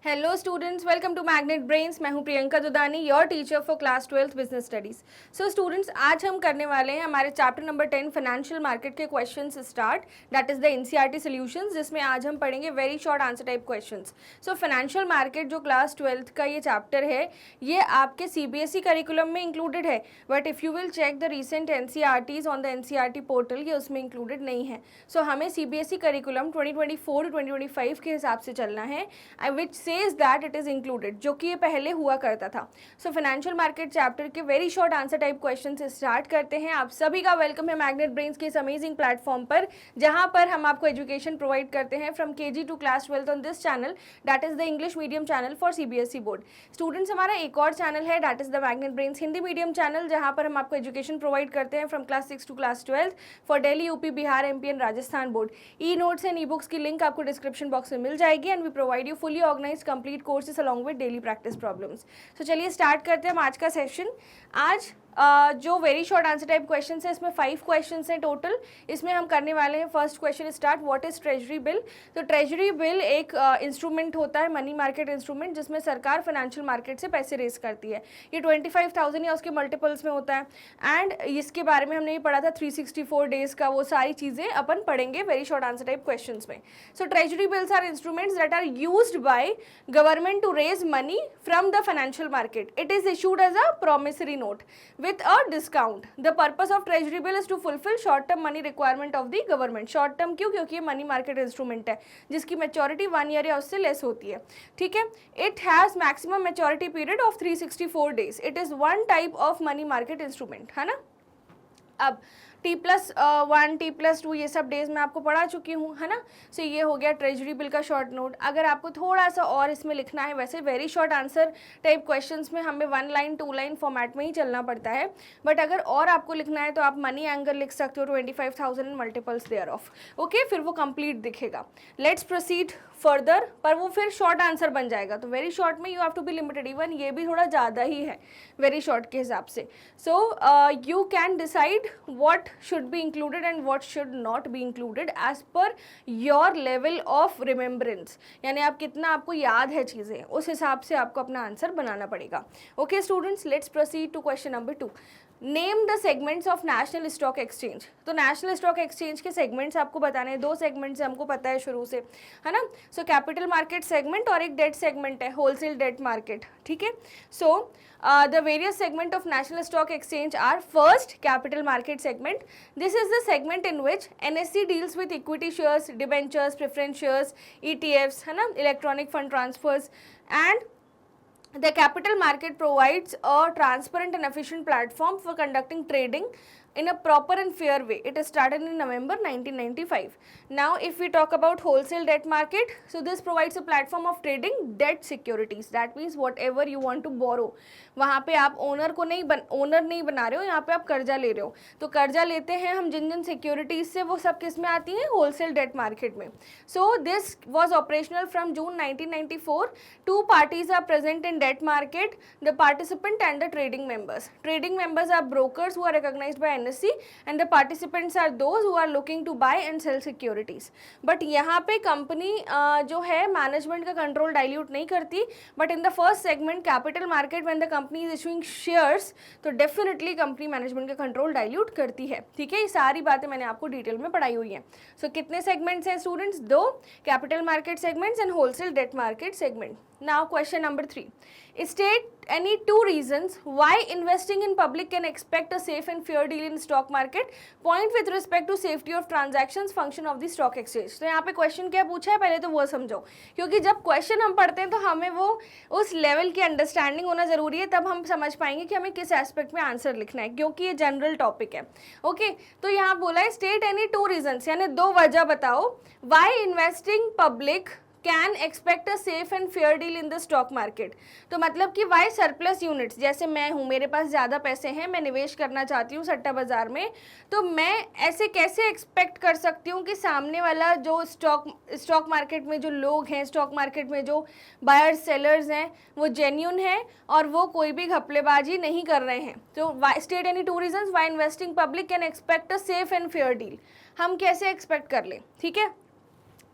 Hello students, welcome to Magnet Brains. मैं हूं Priyanka Dudani, your teacher for class 12th business studies. So students, आज हम करने वाले हैं हमारे चैप्टर नंबर 10 फाइनेंशियल मार्केट के questions start, that is the NCERT solutions, जिसमें आज हम पढ़ेंगे very short answer type questions. So financial market जो क्लास 12th का ये चैप्टर है, ये आपके सीबीएसई करिकुलम में इंक्लूडेड है, but if you will check the recent NCERTs on the NCERT portal, ये उसमें इंक्लूडेड नहीं है। सो हमें सीबीएसई करिकुलम 2024-2025 के हिसाब से चलना है, which says that it is included, जो कि ये पहले हुआ करता था। सो फाइनेंशियल मार्केट चैप्टर के very short answer type question से स्टार्ट करते हैं। आप सभी का वेलकम है मैग्नेट ब्रेन्स के इस अमेजिंग प्लेटफॉर्म पर, जहां पर हम आपको एजुकेशन प्रोवाइड करते हैं from KG to class 12th on this channel, that is the English medium channel for CBSE board students. हमारा एक और चैनल है, that is the Magnet Brains Hindi medium channel, जहां पर हम आपको एजुकेशन प्रोवाइड करते हैं from class 6 to class 12th for Delhi, UP, Bihar, MP and Rajasthan board. E notes and e books की लिंक आपको डिस्क्रिप्शन बॉक्स में मिल जाएगी, and we provide you fully organised complete courses along with daily practice problems. तो चलिए start करते हैं हम आज का सेशन। आज जो very short answer type question है, इसमें 5 क्वेश्चन हैं टोटल। इसमें हम करने वाले हैं first question start, what is treasury bill. तो ट्रेजरी बिल एक इंस्ट्रूमेंट होता है, मनी मार्केट इंस्ट्रूमेंट, जिसमें सरकार फाइनेंशियल मार्केट से पैसे रेज करती है। ये 25,000 या उसके मल्टीपल्स में होता है, एंड इसके बारे में हमने ये पढ़ा था 364 डेज का, वो सारी चीज़ें अपन पढ़ेंगे very short answer type question में। So treasury bills are instruments that are used by government to raise money from the financial market. It is issued as a promissory note with a discount. The purpose of treasury bill is to fulfill short term money requirement of the government. Short term क्यों? क्योंकि ये money market instrument है जिसकी maturity 1 year या उससे less होती है, ठीक है। It has maximum maturity period of 364 days. It is one type of money market instrument, है ना। अब T+1 T+2 ये सब डेज मैं आपको पढ़ा चुकी हूँ, है ना। सो ये हो गया ट्रेजरी बिल का शॉर्ट नोट। अगर आपको थोड़ा सा और इसमें लिखना है, वैसे very short answer type questions में हमें 1 लाइन 2 लाइन फॉर्मेट में ही चलना पड़ता है, बट अगर और आपको लिखना है तो आप मनी एंगल लिख सकते हो 25,000 मल्टीपल्स देयर ऑफ, ओके, फिर वो कंप्लीट दिखेगा। लेट्स प्रोसीड फर्दर, पर वो फिर शॉर्ट आंसर बन जाएगा, तो वेरी शॉर्ट में you have to be limited, even ये भी थोड़ा ज़्यादा ही है वेरी शॉर्ट के हिसाब से। So you can decide what should be included and what should not be included as per your level of remembrance, यानी आप कितना आपको याद है चीज़ें, उस हिसाब से आपको अपना आंसर बनाना पड़ेगा। Okay students, let's proceed to question number 2। Name the segments of National Stock Exchange. तो नेशनल स्टॉक एक्सचेंज के सेगमेंट्स आपको बताने हैं, 2 सेगमेंट्स हमको पता है शुरू से, है ना। सो कैपिटल मार्केट सेगमेंट और एक डेट सेगमेंट है, होलसेल डेट मार्केट, ठीक है। सो the various segment of national stock exchange are: first, capital market segment. This is the segment in which NSE deals with equity shares, debentures, preference shares, ETFs, है ना, electronic fund transfers, and the capital market provides a transparent and efficient platform for conducting trading in a proper and fair way. It started in November 1995. Now if we talk about wholesale debt market, so this provides a platform of trading debt securities. That means whatever you want to borrow, वहाँ पे आप owner नहीं बना रहे हो, यहाँ पे आप कर्जा ले रहे हो। तो कर्जा लेते हैं हम जिन जिन सिक्योरिटीज से, वो सब किस में आती हैं? होलसेल डेट मार्केट में। So this was operational from June 1994. 2 parties are present in debt market, the participant and the trading members. Trading members are brokers who are recognized by NSE, and the participants are those who are looking to buy and sell securities. But यहाँ पे company जो है management का control dilute नहीं करती, but in the first segment capital market when the company is issuing shares, तो definitely company management का control dilute करती है, ठीक है। ये सारी बातें मैंने आपको डिटेल में पढ़ाई हुई हैं। सो कितने सेगमेंट्स हैं students? 2 capital market segments and wholesale debt market segment. Now question number 3. State any 2 reasons why investing in public can expect a safe and fair deal in stock market. Point with respect to safety of transactions, function of the stock exchange. तो यहाँ पे question क्या पूछा है पहले तो वो समझो, क्योंकि जब क्वेश्चन हम पढ़ते हैं तो हमें वो उस लेवल की अंडरस्टैंडिंग होना ज़रूरी है, तब हम समझ पाएंगे कि हमें किस एस्पेक्ट में आंसर लिखना है, क्योंकि ये जनरल टॉपिक है, ओके। तो यहाँ बोला है स्टेट एनी 2 रीजन्स, यानी 2 वजह बताओ why investing public can expect a safe and fair deal in the stock market. तो मतलब कि वाई सरप्लस यूनिट्स, जैसे मैं हूँ, मेरे पास ज़्यादा पैसे हैं, मैं निवेश करना चाहती हूँ सट्टा बाज़ार में, तो मैं ऐसे कैसे एक्सपेक्ट कर सकती हूँ कि सामने वाला जो स्टॉक मार्केट में जो लोग हैं, स्टॉक मार्केट में जो बायर्स सेलर्स हैं, वो जेन्यून है और वो कोई भी घपलेबाजी नहीं कर रहे हैं। तो state any 2 reasons why investing public can expect a safe and fair deal. हम कैसे एक्सपेक्ट कर लें, ठीक है।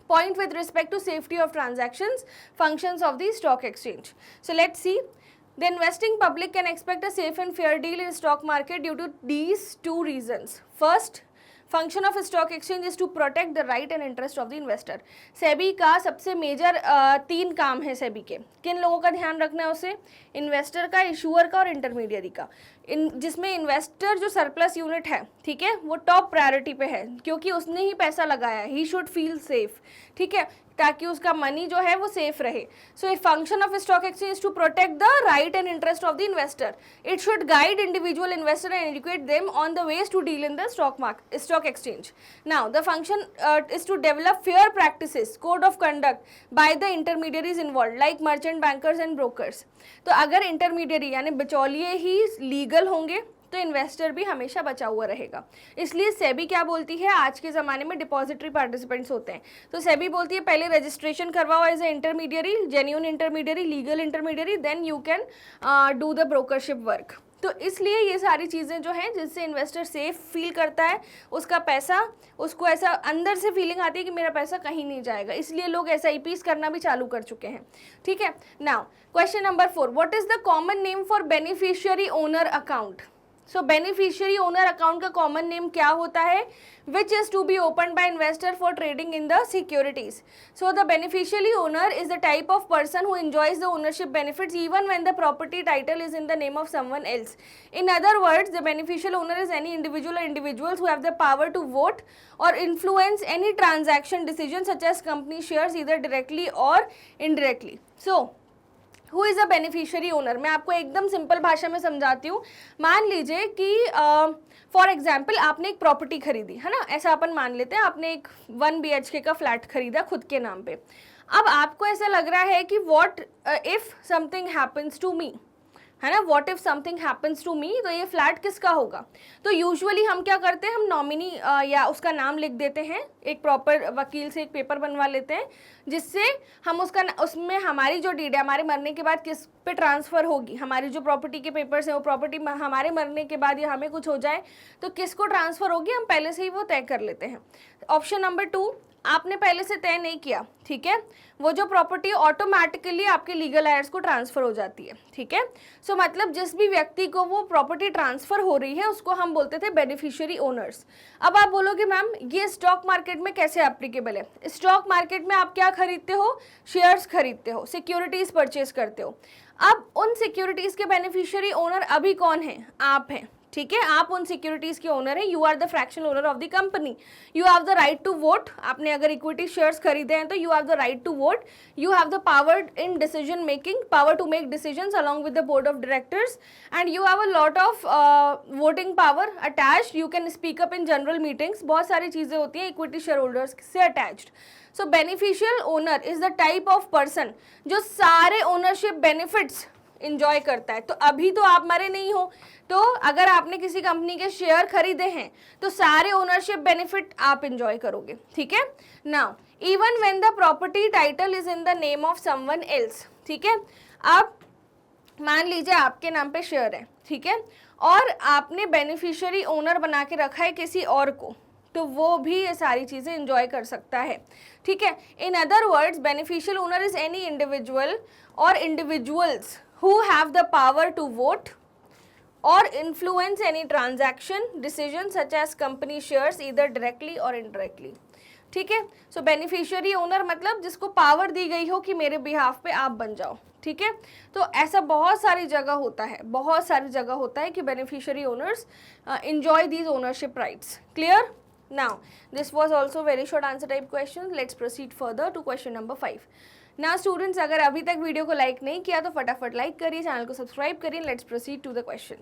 Point with respect to safety of transactions, functions of the stock exchange. So let's see. The investing public can expect a safe and fair deal in stock market due to these two reasons. First, function of stock exchange is to protect the right and interest of the investor. SEBI का सबसे major 3 काम है सेबी के. किन लोगों का ध्यान रखना है उसे? इन्वेस्टर का, इशूअर का और इंटरमीडियरी का. जिसमें इन्वेस्टर जो सरप्लस यूनिट है, ठीक है, वो टॉप प्रायोरिटी पे है क्योंकि उसने ही पैसा लगाया है. ही शुड फील सेफ, ठीक है, ताकि उसका मनी जो है वो सेफ रहे. So a function of stock exchange to protect the right and interest of the investor. It should guide individual investor and educate them on the ways to deal in the stock exchange. Now the function is to develop fair practices, code of conduct by the intermediaries involved like merchant bankers and brokers. तो अगर intermediary यानी बिचौलिए ही legal होंगे तो investor भी हमेशा बचा हुआ रहेगा. इसलिए सेबी क्या बोलती है, आज के ज़माने में डिपॉजिटरी पार्टिसिपेंट्स होते हैं, तो सेबी बोलती है पहले रजिस्ट्रेशन करवाओ as a intermediary, genuine intermediary, legal intermediary, then you can do the brokership work. तो इसलिए ये सारी चीज़ें जो हैं जिससे इन्वेस्टर सेफ फील करता है, उसका पैसा, उसको ऐसा अंदर से फीलिंग आती है कि मेरा पैसा कहीं नहीं जाएगा, इसलिए लोग SIPs करना भी चालू कर चुके हैं. ठीक है. Now question number 4, what is the common name for beneficiary owner account? So beneficiary owner account का कॉमन नेम क्या होता है? Which is to be open by investor for trading in the securities. So the beneficiary owner is the type of person who enjoys the ownership benefits even when the property title is in the name of someone else. In other words, the beneficial owner is any individual or individuals who have the power to vote or influence any transaction decision such as company shares either directly or indirectly. So who is a beneficiary owner? मैं आपको एकदम simple भाषा में समझाती हूँ. मान लीजिए कि फॉर एग्जाम्पल आपने एक प्रॉपर्टी खरीदी है ना, ऐसा अपन मान लेते हैं, आपने एक 1 BHK का फ्लैट खरीदा खुद के नाम पे. अब आपको ऐसा लग रहा है कि what if something happens to me, है ना, what if something happens to me, तो ये फ्लैट किसका होगा? तो यूजुअली हम क्या करते हैं, हम नॉमिनी या उसका नाम लिख देते हैं, एक प्रॉपर वकील से एक पेपर बनवा लेते हैं जिससे हम उसमें हमारी जो डीड है हमारे मरने के बाद किस पे ट्रांसफ़र होगी, हमारी जो प्रॉपर्टी के पेपर्स हैं वो प्रॉपर्टी हमारे मरने के बाद या हमें कुछ हो जाए तो किसको ट्रांसफ़र होगी, हम पहले से ही वो तय कर लेते हैं. ऑप्शन नंबर 2, आपने पहले से तय नहीं किया, ठीक है, वो जो प्रॉपर्टी ऑटोमेटिकली आपके लीगल एयर्स को ट्रांसफ़र हो जाती है. ठीक है. सो मतलब जिस भी व्यक्ति को वो प्रॉपर्टी ट्रांसफ़र हो रही है उसको हम बोलते थे बेनिफिशियरी ओनर्स. अब आप बोलोगे मैम ये स्टॉक मार्केट में कैसे एप्लीकेबल है? स्टॉक मार्केट में आप क्या खरीदते हो? शेयर्स खरीदते हो, सिक्योरिटीज़ परचेज करते हो. अब उन सिक्योरिटीज़ के बेनिफिशियरी ओनर अभी कौन है? आप हैं. ठीक है, आप उन सिक्योरिटीज़ के ओनर हैं. You are the fractional owner of the company. You have the right to vote. आपने अगर इक्विटी शेयर्स खरीदे हैं तो you have the right to vote. You have the power in decision making, power to make decisions along with the board of directors, and you have a lot of voting power attached. You can speak up in general meetings. बहुत सारी चीज़ें होती हैं equity share holders से attached. So beneficial owner is the type of person जो सारे ownership benefits enjoy करता है. तो अभी तो आप मरे नहीं हो, तो अगर आपने किसी कंपनी के शेयर खरीदे हैं तो सारे ओनरशिप बेनिफिट आप इंजॉय करोगे. ठीक है. Now even when the property title is in the name of someone else. ठीक है. अब मान लीजिए आपके नाम पे शेयर है, ठीक है, और आपने बेनिफिशियरी ओनर बना के रखा है किसी और को, तो वो भी ये सारी चीज़ें इंजॉय कर सकता है. ठीक है. इन other words, beneficial owner is any individual और individuals who have the power to vote or influence any transaction decision such as company shares either directly or indirectly. ठीक है. सो बेनिफिशियरी ओनर मतलब जिसको पावर दी गई हो कि मेरे बिहाफ पे आप बन जाओ. ठीक है. तो ऐसा बहुत सारी जगह होता है, बहुत सारी जगह होता है कि beneficiary owners enjoy these ownership rights. Clear? Now this was also very short answer type questions. Let's proceed further to question number 5. ना स्टूडेंट्स, अगर अभी तक वीडियो को लाइक नहीं किया तो फटाफट लाइक करिए, चैनल को सब्सक्राइब करिए. Let's proceed to the question.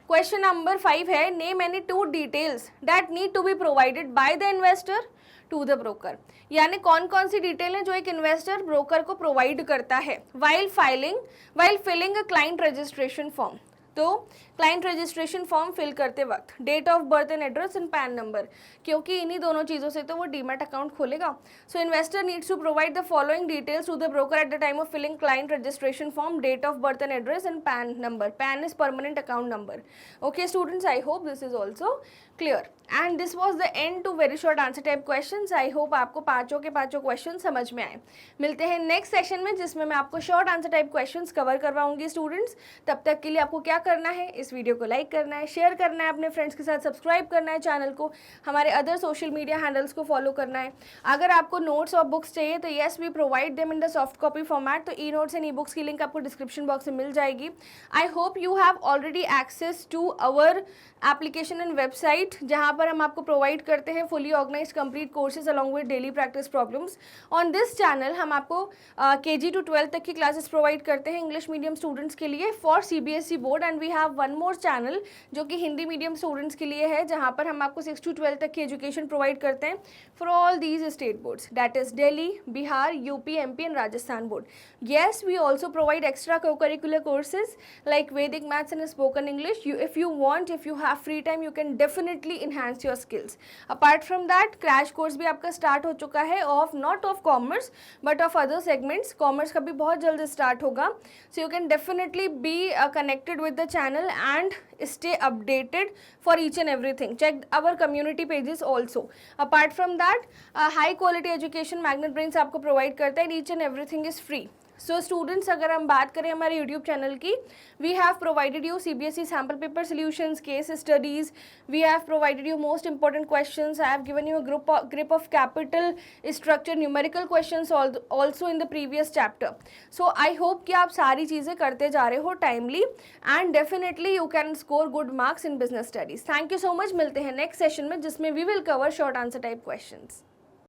Question number 5 है, name any 2 details that need to be provided by the investor to the broker. यानी कौन कौन सी डिटेल है जो एक इन्वेस्टर ब्रोकर को प्रोवाइड करता है while filling a client registration form. तो क्लाइंट रजिस्ट्रेशन फॉर्म फिल करते वक्त date of birth and address and PAN number, क्योंकि इन्हीं दोनों चीज़ों से तो वो डीमैट अकाउंट खोलेगा. So investor needs to provide the following details to the broker at the time of filling client registration form, date of birth and address and PAN number. PAN is permanent account number. Okay students, I hope this is also clear. And this was the end to very short answer type questions. I hope आपको पांचों के पांचों question समझ में आए. मिलते हैं next session में जिसमें मैं आपको short answer type questions cover करवाऊंगी स्टूडेंट्स. तब तक के लिए आपको क्या करना है, इस वीडियो को लाइक करना है, शेयर करना है अपने फ्रेंड्स के साथ, सब्सक्राइब करना है चैनल को, हमारे अदर सोशल मीडिया हैंडल्स को फॉलो करना है. अगर आपको नोट्स और बुक्स चाहिए तो yes we provide them in the soft copy format. तो e notes and e books की लिंक आपको डिस्क्रिप्शन बॉक्स में मिल जाएगी. I hope you have already access to our application and website, जहां पर हम आपको प्रोवाइड करते हैं fully organised complete courses along with daily practice problems. On this channel हम आपको KG to 12 तक की क्लासेस प्रोवाइड करते हैं इंग्लिश मीडियम स्टूडेंट्स के लिए for CBSE board. And we have one more channel जो कि हिंदी मीडियम स्टूडेंट्स के लिए है, जहां पर हम आपको 6 to 12 तक की एजुकेशन प्रोवाइड करते हैं for all these state boards, that is Delhi, Bihar, UP, MP and Rajasthan board. Yes we also provide extra co-curricular courses like Vedic maths and spoken English. If you want, if you have free time, you can definitely enhance your skills. Apart from that, crash course भी आपका start हो चुका है of not of commerce but of other segments. Commerce का भी बहुत जल्द start होगा. So you can definitely be connected with the channel and stay updated for each and everything. Check our community pages also. Apart from that, high quality education Magnet Brains आपको provide करता है. Each and everything is free. So students, अगर हम बात करें हमारे YouTube channel की, we have provided you CBSE sample paper solutions, case studies, we have provided you most important questions, I have given you a grip of capital structure numerical questions also in the previous chapter. So I hope कि आप सारी चीज़ें करते जा रहे हो timely and definitely you can score good marks in business studies. Thank you so much. मिलते हैं नेक्स्ट सेशन में जिसमें we will cover short answer type questions.